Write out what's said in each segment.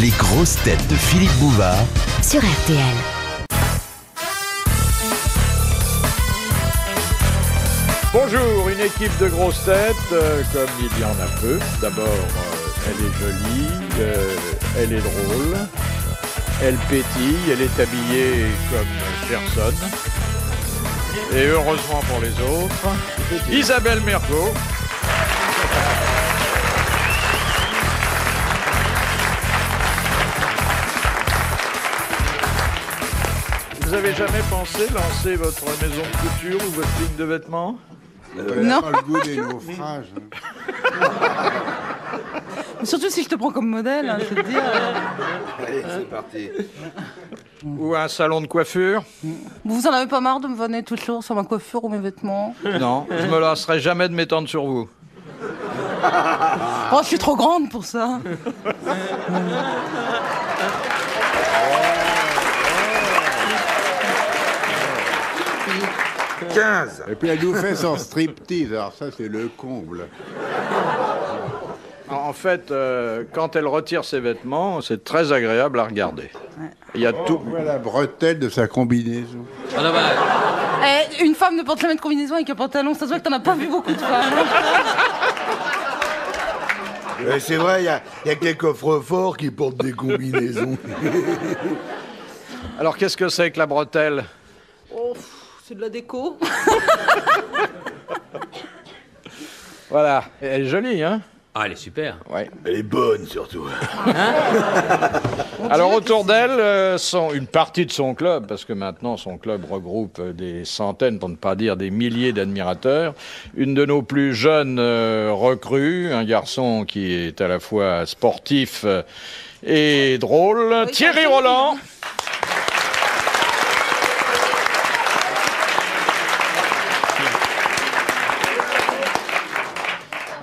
Les grosses têtes de Philippe Bouvard sur RTL. Bonjour, une équipe de grosses têtes, comme il y en a peu. D'abord, elle est jolie, elle est drôle, elle pétille, elle est habillée comme personne. Et heureusement pour les autres, Isabelle Mergo. Vous avez jamais pensé lancer votre maison de couture ou votre ligne de vêtements ? Non. Pas le goût des naufrages. Surtout si je te prends comme modèle, hein, je veux te dire. Allez, c'est parti. Ou un salon de coiffure ? Vous en avez pas marre de me vanner toujours sur ma coiffure ou mes vêtements? Non, je me lasserai jamais de m'étendre sur vous. Oh, je suis trop grande pour ça. 15. Et puis elle nous fait son striptease, alors ça c'est le comble. En fait, quand elle retire ses vêtements, c'est très agréable à regarder. Il y a tout. On voit la bretelle de sa combinaison. Ah non, bah... Une femme ne porte jamais de combinaison avec un pantalon, ça se voit que t'en as pas vu beaucoup de femmes. C'est vrai, il y a quelques coffres-forts qui portent des combinaisons. Alors, qu'est-ce que c'est que la bretelle ? Oh, c'est de la déco. Voilà, elle est jolie, hein ? Ah, elle est super. Ouais. Elle est bonne, surtout. Alors, autour d'elle, une partie de son club, parce que maintenant, son club regroupe des centaines, pour ne pas dire des milliers d'admirateurs. Une de nos plus jeunes recrues, un garçon qui est à la fois sportif et drôle, oui, Thierry Roland.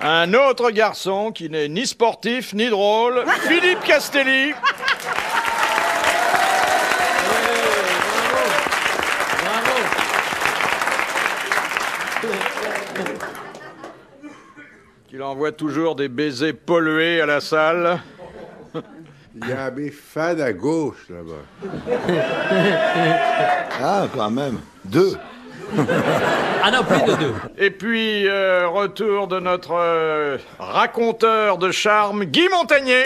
Un autre garçon qui n'est ni sportif ni drôle, Philippe Castelli. Qu'il envoie toujours des baisers pollués à la salle. Il y a mes fans à gauche là-bas. Ah, quand même. 2. Ah non, plus de 2. Et puis, retour de notre raconteur de charme, Guy Montagnier.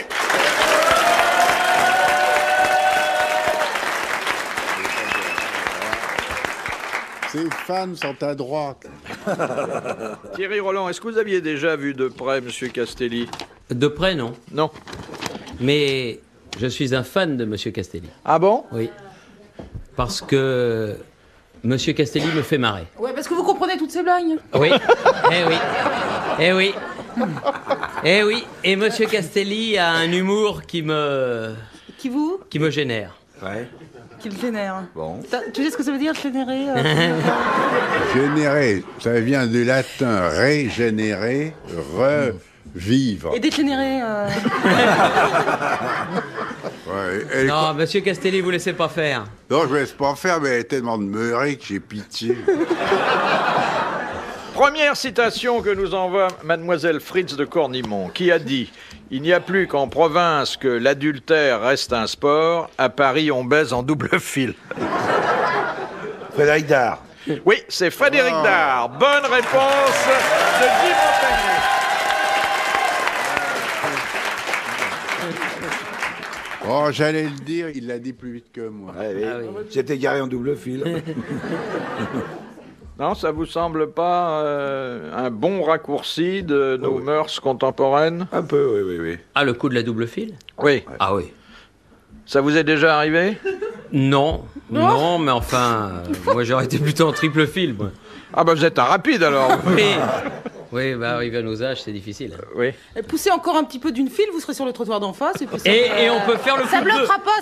Ses fans sont à droite. Thierry Roland, est-ce que vous aviez déjà vu de près Monsieur Castelli ? De près, non. Non. Mais je suis un fan de Monsieur Castelli. Ah bon ? Oui. Parce que Monsieur Castelli me fait marrer. Ouais, parce que vous comprenez toutes ces blagues. Oui. Eh oui. Eh oui. Eh oui. Et Monsieur Castelli a un humour qui me génère. Ouais. Qui le génère. Bon. Tu sais ce que ça veut dire, générer Générer, ça vient du latin régénérer, revivre. Et dégénérer. Ouais, Non, Monsieur Castelli, vous laissez pas faire. Non, je ne laisse pas faire, mais elle est tellement demeurée que j'ai pitié. Première citation que nous envoie Mademoiselle Fritz de Cornimont, qui a dit « Il n'y a plus qu'en province que l'adultère reste un sport. À Paris, on baise en double fil. » Frédéric Dard. Oui, c'est Frédéric Dard. Bonne réponse de Guy Montagnier. Oh, j'allais le dire, il l'a dit plus vite que moi. Ouais, oui. Ah oui. J'étais garé en double fil. Non, ça vous semble pas un bon raccourci de nos mœurs contemporaines ? Un peu, oui. Ah, le coup de la double file ? Oui. Ah oui. Ça vous est déjà arrivé ? Non, mais enfin, moi j'aurais été plutôt en triple fil, moi. Ah bah vous êtes un rapide alors. Oui, bah arrivé à nos âges, c'est difficile. Oui. Poussez encore un petit peu d'une file, vous serez sur le trottoir d'en face. Et, puis Et on peut faire le coup ça de 2.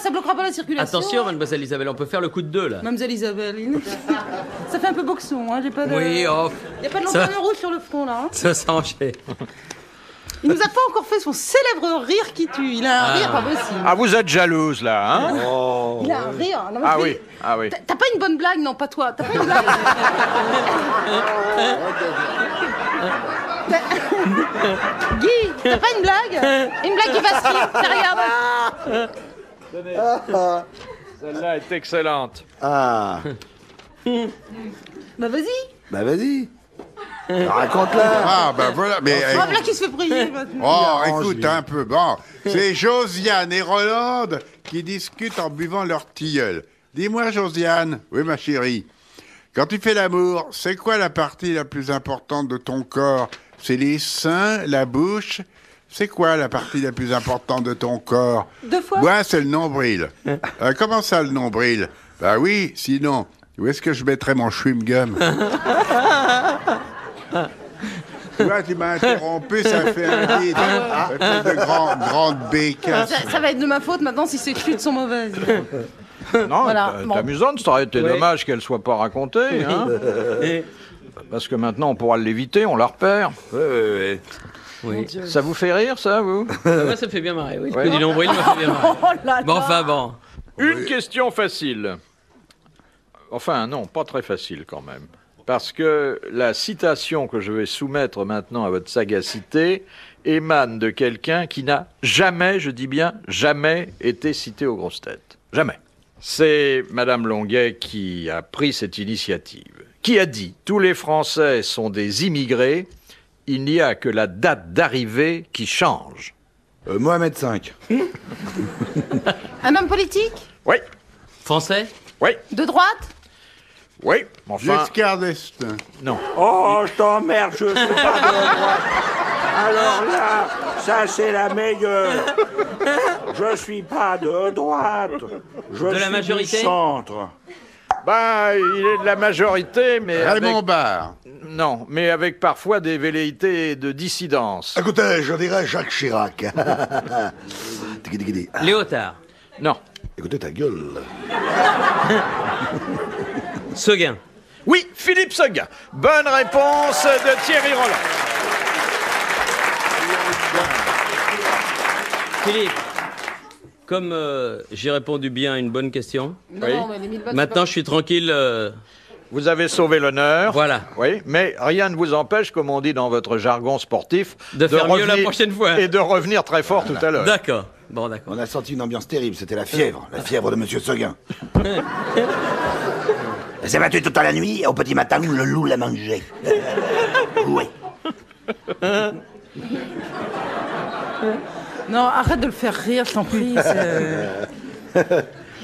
ça bloquera pas la circulation. Attention, mademoiselle Isabelle, on peut faire le coup de 2, là. Mademoiselle Isabelle, ça fait un peu boxon, hein, j'ai pas de... Oui, oh. Y a pas de Ça- lanterne rouge sur le front, là. Hein. Ça s'enchaîne. Il nous a pas encore fait son célèbre rire qui tue. Il a un rire pas possible. Ah vous êtes jalouse là, hein ? Oh. Il a un rire. Non, mais Ah je oui, vais- ah oui. T'as pas une bonne blague, non, pas toi. T'as pas une blague. Guy, t'as pas une blague? Une blague qui va se rire, regarde. Celle-là est excellente. Ah, Bah vas-y. bah vas-y. Raconte-la. Ah, ben voilà, mais... Oh, là qui se fait prier maintenant. Oh, Arrange, écoute lui. un peu. Bon, c'est Josiane et Roland qui discutent en buvant leur tilleul. Dis-moi, Josiane. Oui, ma chérie. Quand tu fais l'amour, c'est quoi la partie la plus importante de ton corps? C'est les seins, la bouche? C'est quoi la partie la plus importante de ton corps? 2 fois. Moi, c'est le nombril. Comment ça, le nombril? Bah oui, sinon, où est-ce que je mettrais mon chewing-gum? Tu vois, tu m'as interrompu, ça fait un vide. Ça fait de grandes bécasses. Ça va être de ma faute maintenant si ces chutes sont mauvaises. Non, Voilà, c'est bon. amusante, ça aurait été Oui. dommage qu'elle soit pas racontée. Hein. Parce que maintenant, on pourra l'éviter, on la repère. Ouais. Oui. Ça vous fait rire, ça, vous? Moi, ça me fait bien marrer, oui. Le Ouais. coup du nombril me fait bien marrer. Oh là là. Bon, enfin, bon. Une question facile. Enfin, non, pas très facile quand même. Parce que la citation que je vais soumettre maintenant à votre sagacité émane de quelqu'un qui n'a jamais, je dis bien jamais, été cité aux grosses têtes. Jamais. C'est Madame Longuet qui a pris cette initiative. Qui a dit « Tous les Français sont des immigrés, il n'y a que la date d'arrivée qui change. Mohamed V. » Un homme politique? Oui, Français? oui, De droite? oui. Enfin, Giscard d'Estaing. non. Oh, je t'emmerde, je suis pas de droite. Alors là, ça c'est la meilleure. Je suis pas de droite. Je De la suis majorité du centre. Bah, il est de la majorité, mais Raymond avec... Barre. Non, mais avec parfois des velléités de dissidence. Écoutez, je dirais Jacques Chirac. Tiki-tiki-tiki. Léotard? Non. Écoutez ta gueule. Seguin? Oui, Philippe Seguin. Bonne réponse de Thierry Roland. Philippe, comme j'ai répondu bien à une bonne question, Non, Oui. non, mais les 1000 bonnes, maintenant je suis tranquille. Vous avez sauvé l'honneur. Voilà. Oui, mais rien ne vous empêche, comme on dit dans votre jargon sportif, De faire mieux la prochaine fois. Et de revenir très fort tout à l'heure. D'accord. Bon, d'accord. On a senti une ambiance terrible, c'était la fièvre de Monsieur Seguin. Elle s'est battue toute la nuit et au petit matin, le loup l'a mangé. Oui. Non, arrête de le faire rire, je t'en prie.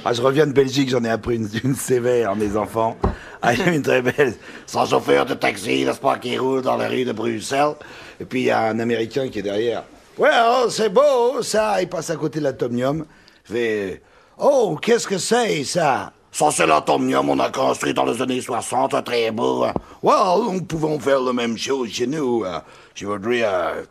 Ah, je reviens de Belgique, j'en ai appris une sévère, mes enfants. Ah, il y a une très belle. Son chauffeur de taxi, n'est-ce pas, qui roule dans la rue de Bruxelles. Et puis il y a un Américain qui est derrière. Ouais, oh, c'est beau, ça. Il passe à côté de l'atomium. Je fais. Oh, qu'est-ce que c'est, ça? Ça, c'est l'atomium, on a construit dans les années 60, très beau. Well, nous pouvons faire la même chose chez nous. Je voudrais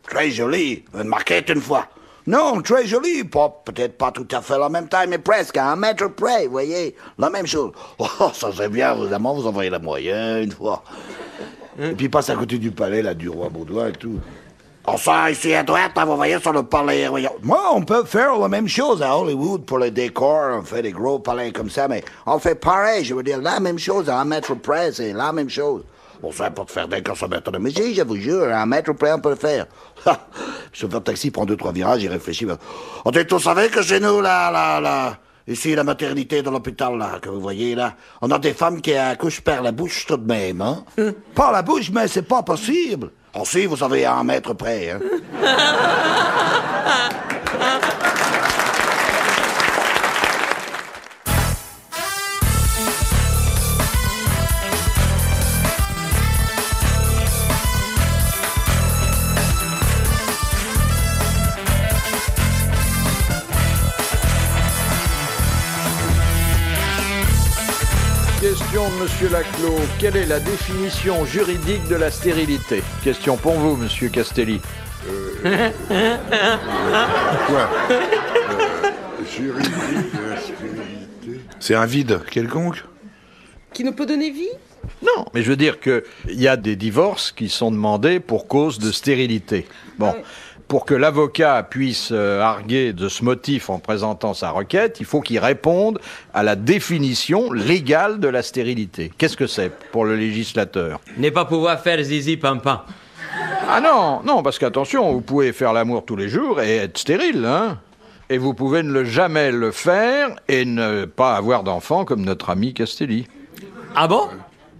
très joli, une maquette une fois. Non, très joli, peut-être pas tout à fait la même taille, mais presque, à 1 mètre près, vous voyez, la même chose. Oh, ça c'est bien, évidemment, vous envoyez la moyenne, une fois. Et puis il passe à côté du palais, là, du roi Baudouin et tout. Oh, ça, ici à droite, là, vous voyez, sur le palais royal. Moi, on peut faire la même chose à Hollywood pour les décors, on fait des gros palais comme ça, mais on fait pareil, je veux dire, la même chose, à 1 mètre près, c'est la même chose. Bon, ça, pour te faire des consommateurs de musique, je vous jure, à 1 mètre près, on peut le faire. Le chauffeur de taxi prend 2-3 virages, il réfléchit. On dit, vous savez que chez nous, là, ici, la maternité de l'hôpital, là, que vous voyez, là, on a des femmes qui accouchent par la bouche tout de même, hein? Par la bouche, mais c'est pas possible. Oh si, vous savez, à 1 mètre près, hein? Question de Monsieur Laclos. Quelle est la définition juridique de la stérilité? Question pour vous, Monsieur Castelli. Quoi Juridique de la stérilité. C'est un vide quelconque? Qui ne peut donner vie? Non, mais je veux dire qu'il y a des divorces qui sont demandés pour cause de stérilité. Bon, Oui. pour que l'avocat puisse arguer de ce motif en présentant sa requête, il faut qu'il réponde à la définition légale de la stérilité. Qu'est-ce que c'est pour le législateur? Ne pas pouvoir faire zizi pampan. Ah non, parce qu'attention, vous pouvez faire l'amour tous les jours et être stérile, hein. Et vous pouvez ne jamais le faire et ne pas avoir d'enfants comme notre ami Castelli. Ah bon?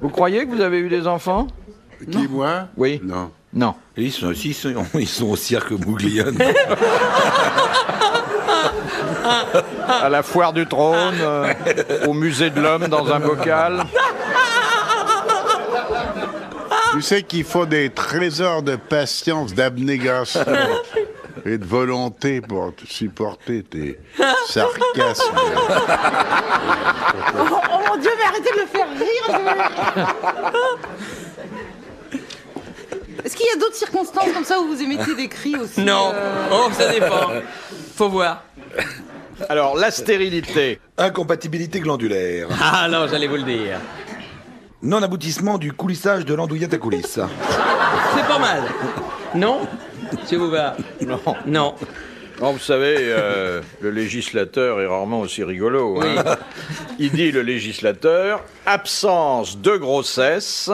Vous croyez que vous avez eu des enfants? Qui, moi? Oui. Non. Non. Et ils sont au cirque Bouglione. À la foire du trône, au musée de l'homme dans un bocal. Tu sais qu'il faut des trésors de patience, d'abnégation et de volonté pour supporter tes sarcasmes. Oh mon Dieu, mais arrêtez de le faire rire. Est-ce qu'il y a d'autres circonstances comme ça où vous émettez des cris aussi? Non. Oh, ça dépend. Faut voir. Alors, la stérilité. Incompatibilité glandulaire. Ah non, j'allais vous le dire. Non-aboutissement du coulissage de l'andouillette à coulisses. C'est pas mal. Non? Monsieur Bouvard? Non. Non. Non, vous savez, le législateur est rarement aussi rigolo. Oui. Hein. Il dit, le législateur, absence de grossesse.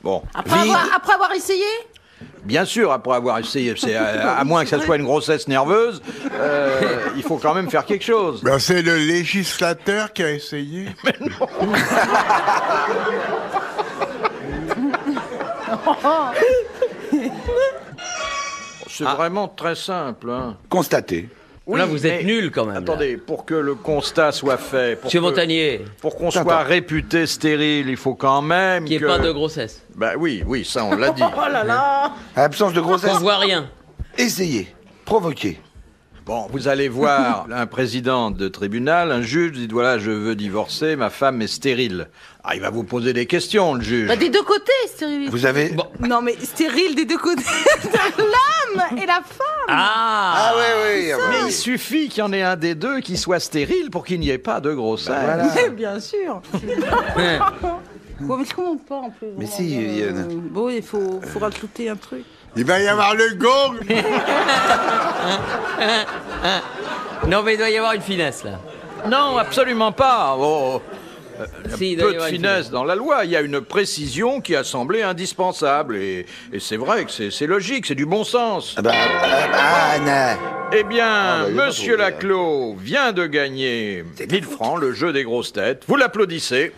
Bon. Après avoir essayé? Bien sûr, après avoir essayé, à moins que ça soit une grossesse nerveuse, il faut quand même faire quelque chose. Ben, c'est le législateur qui a essayé. Mais non. C'est vraiment très simple. Hein. Constaté. Oui, là, vous êtes nul quand même. Attendez, pour que le constat soit fait, Monsieur Montagnier, pour qu'on soit réputé stérile, il faut quand même qu'il n'y ait pas de grossesse. Ben oui, ça on l'a dit. Oh là là. Absence de grossesse. On voit rien. Essayez. Provoquez. Bon, vous allez voir un président de tribunal, un juge, dit voilà, je veux divorcer, ma femme est stérile. Ah, il va vous poser des questions, le juge. Bah, des deux côtés, stérile. Vous avez... Bon. Non, mais stérile des deux côtés. L'homme et la femme. Ah oui. Mais il suffit qu'il y en ait un des deux qui soit stérile pour qu'il n'y ait pas de grossesse. Voilà. Mais bien sûr. Bon, mais je comprends pas en plus. Mais si, Yann. Bon, il faut rajouter un truc. Il va y avoir le gong. Non, mais il doit y avoir une finesse, là. Non, absolument pas. Oh, Si, il doit y peu de avoir une finesse dans la loi. Il y a une précision qui a semblé indispensable. Et c'est vrai que c'est logique, c'est du bon sens. Non. Eh bien, il est pas Monsieur trop, Laclos vient de gagner 1000 francs, le jeu des grosses têtes. Vous l'applaudissez.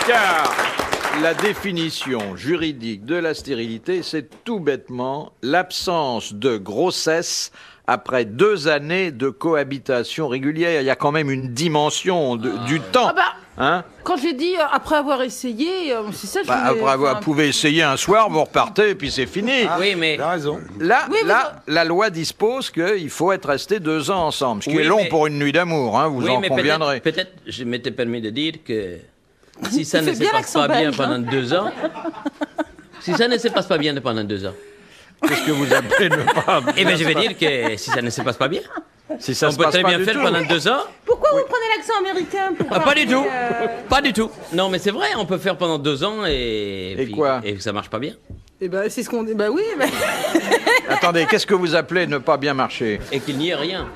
Car la définition juridique de la stérilité, c'est tout bêtement l'absence de grossesse après 2 années de cohabitation régulière. Il y a quand même une dimension du temps. Ah bah, Hein? quand j'ai dit après avoir essayé, c'est ça que je voulais... Après avoir, enfin, vous pouvez essayer un soir, vous repartez, et puis c'est fini. Oui, mais... T'as raison. Là, Oui, la loi dispose qu'il faut être resté 2 ans ensemble, ce qui Oui, est long mais- pour une nuit d'amour, hein, vous Oui, en mais conviendrez. peut-être, je m'étais permis de dire que si ça Il ne fait se bien passe l'accent pas bien belge, pendant hein. 2 ans, si ça ne se passe pas bien pendant 2 ans, Qu'est-ce que vous appelez ne pas eh bien je vais dire que si ça ne se passe pas bien, Si ça on se peut passe très pas bien du faire tout. pendant 2 ans. Pourquoi vous prenez l'accent américain pour Ah, pas du parler, tout. Pas du tout. Non, mais c'est vrai, on peut faire pendant 2 ans et puis- quoi et ça marche pas bien. Eh ben, c'est ce qu'on dit. Bah oui, mais... Attendez, qu'est-ce que vous appelez ne pas bien marcher? Et qu'il n'y ait rien.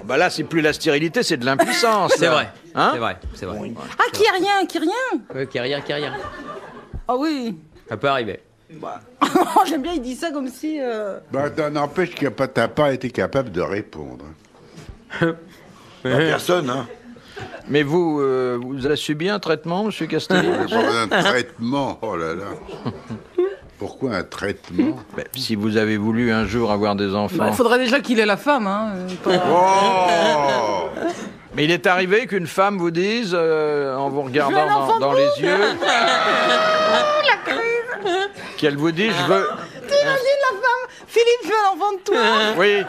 Bah là, c'est plus la stérilité, c'est de l'impuissance. C'est là. vrai. Hein? C'est vrai. Ah, qui a rien, qui a rien. Qu'il n'y a rien. Ah oui. Ça peut arriver. J'aime bien, il dit ça comme si... Bah, n'empêche que t'as pas été capable de répondre. Personne, hein. Mais vous avez subi un traitement, monsieur Castelli? Un traitement, oh là là. Pourquoi un traitement? Ben, si vous avez voulu un jour avoir des enfants. Il faudrait déjà qu'il ait la femme, hein. Oh. Mais il est arrivé qu'une femme vous dise, en vous Je veux regardant un enfant dans de les vous. yeux, qu'elle vous dit, je veux... T'imagines la femme? Philippe, je veux un enfant de toi. Oui,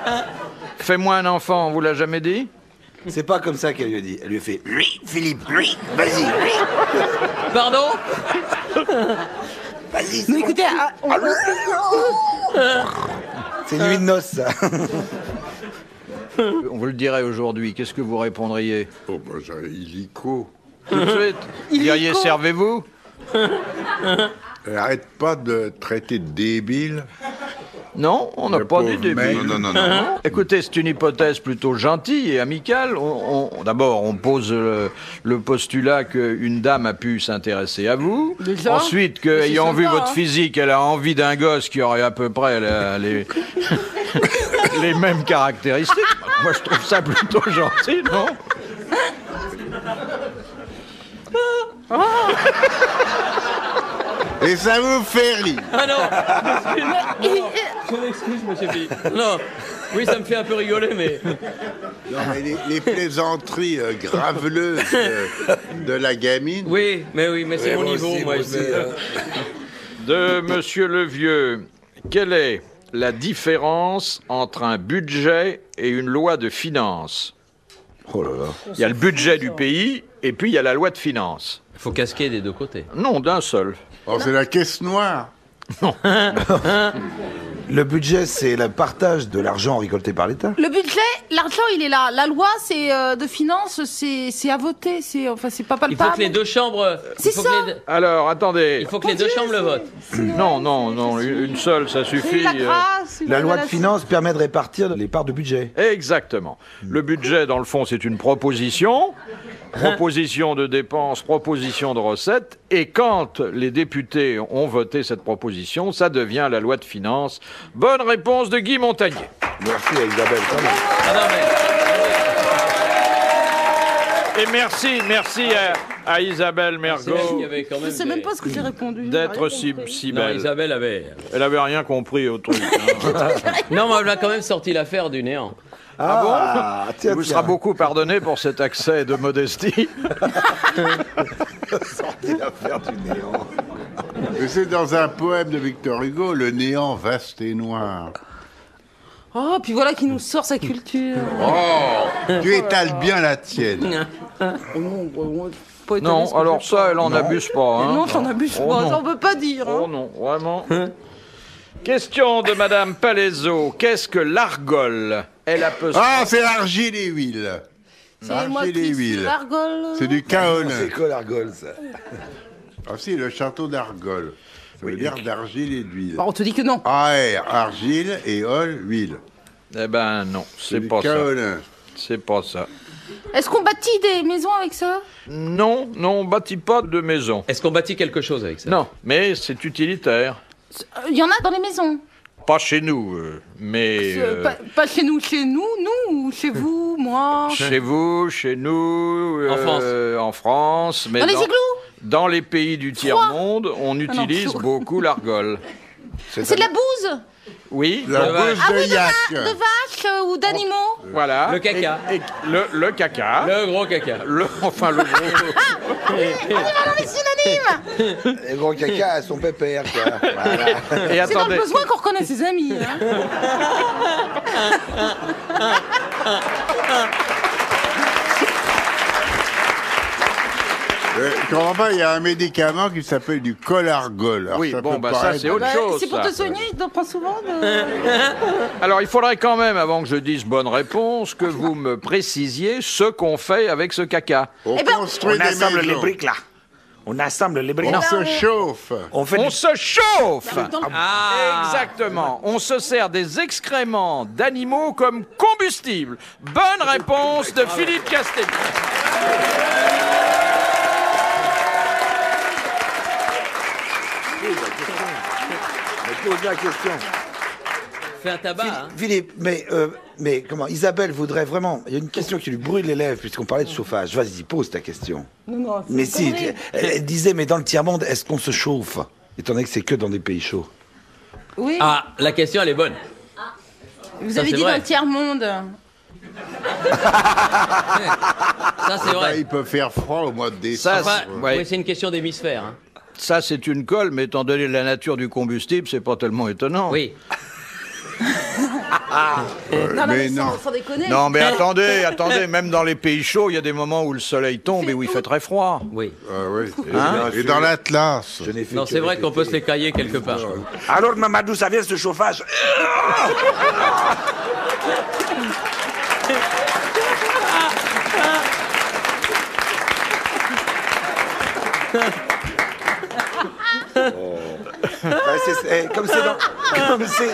fais-moi un enfant, on vous l'a jamais dit? C'est pas comme ça qu'elle lui a dit. Elle lui a fait lui, Philippe, lui, vas-y, lui. Pardon? Vas-y, Mais écoutez, c'est une nuit de noces, ça. On vous le dirait aujourd'hui, qu'est-ce que vous répondriez? Oh, bah, j'ai illico. Tout de suite? Vous diriez, servez-vous? Arrête pas de traiter de débile. Non, on n'a Le pas dit pauvre débile. mec. Non. Écoutez, c'est une hypothèse plutôt gentille et amicale. D'abord, on pose le postulat qu'une dame a pu s'intéresser à vous. Déjà. Ensuite, qu'ayant vu votre physique, elle a envie d'un gosse qui aurait à peu près les mêmes caractéristiques. Moi, je trouve ça plutôt gentil, non? Et ça vous fait rire. Ah non. Je m'excuse, monsieur Philippe. Non. Oui, ça me fait un peu rigoler, mais... Non, mais les plaisanteries graveleuses de la gamine. Oui, mais c'est mon niveau, moi. De Monsieur Levieux, quelle est la différence entre un budget et une loi de finances? Oh là là. Il y a le budget du pays et puis il y a la loi de finances. Il faut casquer des deux côtés. Non, d'un seul. Oh, c'est la caisse noire. Le budget, c'est le partage de l'argent récolté par l'État. Le budget, l'argent, il est là. La loi, c'est de finances, c'est à voter. C'est pas palpable. Il faut que les deux chambres... C'est ça. Alors, attendez. Il faut que les deux chambres le votent. Non, une seule, ça C'est suffit. la grâce. La loi de finances permet de répartir les parts de budget. Exactement. Le budget, dans le fond, c'est une proposition. Proposition de dépenses, proposition de recettes. Et quand les députés ont voté cette proposition, ça devient la loi de finances. Bonne réponse de Guy Montagnier. Merci à Isabelle. Quand même. Ah non, mais... Et merci à Isabelle Mergo Je sais même pas ce que j'ai répondu. d'être J'ai rien si Non, belle. Isabelle avait... Elle avait rien compris au truc. hein. Non, mais elle a quand même sorti l'affaire du néant. Ah, Il tiens, vous sera beaucoup pardonné pour cet accès de modestie. sorti l'affaire du néant. Et c'est dans un poème de Victor Hugo, le néant vaste et noir. Oh, puis voilà qui nous sort sa culture. Tu étales bien la tienne. Non, alors ça, elle en abuse pas. Hein. Non, j'en abuse Oh pas, non. ça on peut pas dire. Oh non, vraiment. Question de Madame Palaiseau. Qu'est-ce que l'argol? Elle a peu... Ah, c'est l'argile et huile. C'est moi L'argile et qui suis huile. l'argole. C'est du C'est caolin. quoi l'argol, ça? Ah si, le château d'Argol. Ça veut dire d'argile et d'huile. Bah, on te dit que non. AR, argile et ol, huile. Eh ben non, c'est du pas ça. caolin. C'est pas ça. Est-ce qu'on bâtit des maisons avec ça? Non, on bâtit pas de maison. Est-ce qu'on bâtit quelque chose avec ça? Non, mais c'est utilitaire. Il y en a dans les maisons. Pas chez nous, mais... Pas chez nous, nous, ou chez vous, moi. Chez vous, chez nous, En France. en France, mais Dans les igloos? dans les pays du tiers-monde, on utilise froid. beaucoup l'argol. C'est de la bouse? Oui, La bouse Ah de oui, yak. de vaches ou d'animaux? voilà. Le caca. Le caca. Le gros caca. Enfin, le gros. Non, mais synonyme! Les gros caca, elles sont pépères, quoi. Voilà. Et C'est dans attendez, le besoin qu'on reconnaît ses amis. Hein. Je comprends pas, il y a un médicament qui s'appelle du colargol. Alors, Oui, bon, peut bah, ça, paraître- c'est autre chose. C'est pour ça. te soigner, il t'en prend souvent de... Alors, il faudrait quand même, avant que je dise bonne réponse, que vous me précisiez ce qu'on fait avec ce caca. On Eh ben, construit On des assemble les maisons. briques, là. On assemble les briques. On se chauffe. On fait On du... se chauffe. Ah. Exactement. On se sert des excréments d'animaux comme combustible. Bonne réponse de Philippe Castelli. Pose la question. Fais un tabac, hein. Philippe, mais comment Isabelle voudrait vraiment... Il y a une question qui lui brûle les lèvres, puisqu'on parlait de chauffage. Vas-y, pose ta question. Non, Mais si, elle disait, mais dans le tiers-monde, est-ce qu'on se chauffe? Étant donné que c'est que dans des pays chauds. Oui, Ah, la question, elle est bonne. vous ça, avez c'est dit vrai. dans le tiers-monde. Ça, c'est Bah, vrai. il peut faire froid au mois de décembre. Ça, Enfin, ouais. oui, c'est une question d'hémisphère. Hein. Ça, c'est une colle, mais étant donné la nature du combustible, c'est pas tellement étonnant. Oui. Non, mais mais non. sans déconner. Non, mais attendez, même dans les pays chauds, il y a des moments où le soleil tombe et où il fait très froid. Oui. Ah, oui. Hein Et dans l'Atlas. Je n'ai fait Non, que c'est vrai qu'on peut se répéter. les cailler quelque part. Alors, Mamadou, ça vient ce chauffage? comme c'est dans... Comme c'est...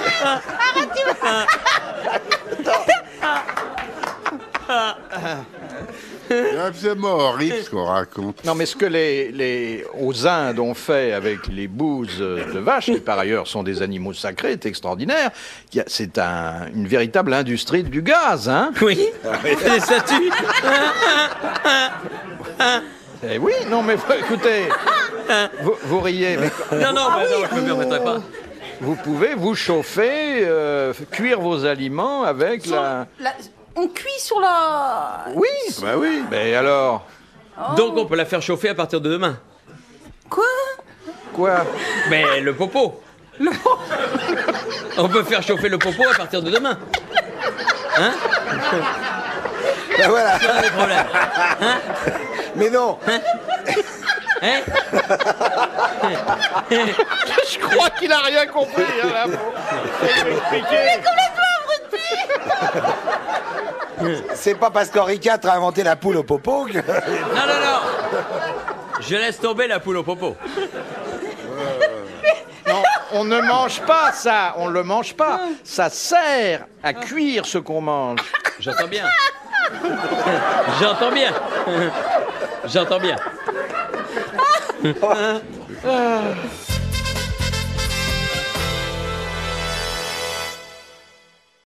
C'est absolument horrible ce qu'on raconte. Non, mais ce que aux Indes ont fait avec les bouses de vache, qui par ailleurs sont des animaux sacrés, est extraordinaire. C'est une véritable industrie du gaz, hein? Oui, des statues. Eh oui, non, mais écoutez, vous riez. Mais Non, non, je ne me permettrai pas. vous pouvez vous chauffer, cuire vos aliments avec On cuit sur la... Oui, bah oui. Mais alors? Donc on peut la faire chauffer à partir de demain. Quoi? Mais le popo. On peut faire chauffer le popo à partir de demain. Hein? Ben voilà. Pas de problème. Hein? Mais non. Hein? Je crois qu'il a rien compris. Hein, là. C'est pas parce qu'Henri IV a inventé la poule au popo que... Non. Je laisse tomber la poule au popo. Non, on ne mange pas ça. On le mange pas. Ça sert à cuire ce qu'on mange. J'entends bien. J'entends bien. J'entends bien.